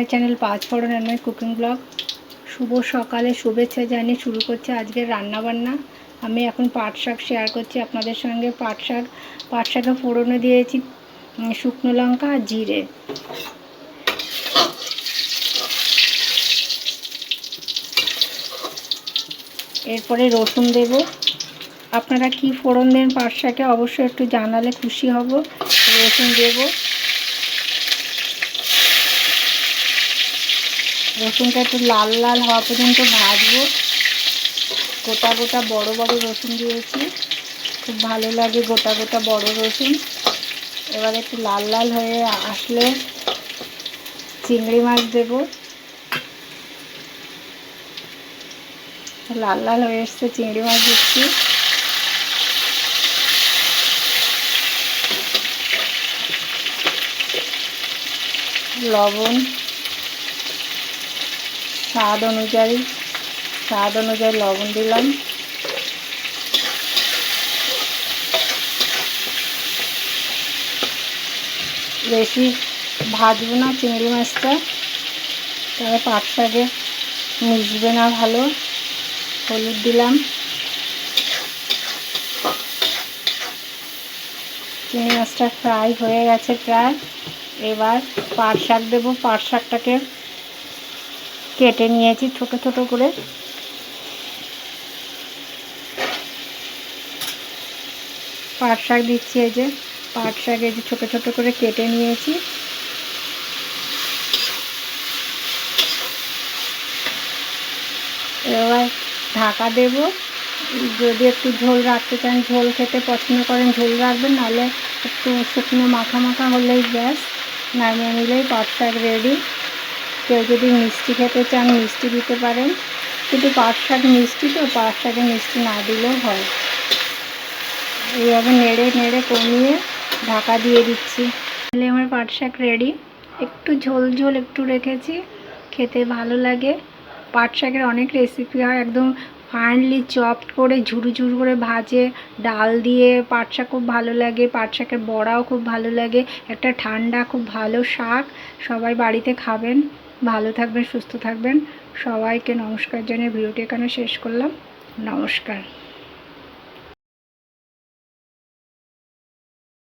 My channel Panchphoron and my cooking blog. শুভ সকালে শুভেচ্ছা জানিয়ে শুরু করছে আজকের রান্নাবান্না। আমি এখন পাট শাক শেয়ার করছি আপনাদের সঙ্গে। পাট শাকে ফোড়নে দিয়েছি শুকনো লঙ্কা আর জিরে। এরপরে রসুন দেব। আপনারা কি ফোড়ন দেন পাট শাকে অবশ্যই একটু জানালে খুশি হব। রসুন দেব। রসুনটা একটু লাল লাল হওয়া পর্যন্ত ভাজবো। গোটা গোটা বড় বড় রসুন দিয়েছি, খুব ভালো লাগে গোটা গোটা বড় রসুন। এবার একটু লাল লাল হয়ে আসলে চিংড়ি মাছ দেব। লাল লাল হয়ে এসছে, চিংড়ি মাছ দিচ্ছি। লবণ স্বাদ অনুযায়ী লবণ দিলাম। বেশি ভাজবো না চিংড়ি মাছটা, তাহলে পাট শাকে মিশবে না ভালো। হলুদ দিলাম। চিংড়ি মাছটা ফ্রাই হয়ে গেছে প্রায়। এবার পাট শাক দেবো। পাট শাকটাকে কেটে নিয়েছি ছোট ছোট করে। পাট শাক দিচ্ছি, এই যে পাট শাক এই যে ছোট ছোট করে কেটে নিয়েছি। এবার ঢাকা দেব। যদি একটু ঝোল রাখতে চান, ঝোল খেতে পছন্দ করেন ঝোল রাখবেন, নাহলে একটু শুকনো মাখা মাখা হলেই ব্যাস, নামিয়ে নিলেই পাট শাক রেডি। কেউ যদি মিষ্টি খেতে চান মিষ্টি দিতে পারেন, কিন্তু পাট শাক মিষ্টি তো, পাট শাকে মিষ্টি না দিলেও হয়। এইভাবে নেড়ে নেড়ে কমিয়ে ঢাকা দিয়ে দিচ্ছি। তাহলে আমার পাট শাক রেডি। একটু ঝোল ঝোল একটু রেখেছি, খেতে ভালো লাগে। পাট শাকের অনেক রেসিপি হয়, একদম ফাইনলি চপড করে ঝুরু ঝুরু করে ভাজে ডাল দিয়ে। পাট শাক খুব ভালো লাগে, পাট শাকের বড়াও খুব ভালো লাগে। একটা ঠান্ডা খুব ভালো শাক, সবাই বাড়িতে খাবেন। ভালো থাকবেন, সুস্থ থাকবেন। সবাইকে নমস্কার জানিয়ে ভিডিওটি এখানে শেষ করলাম। নমস্কার।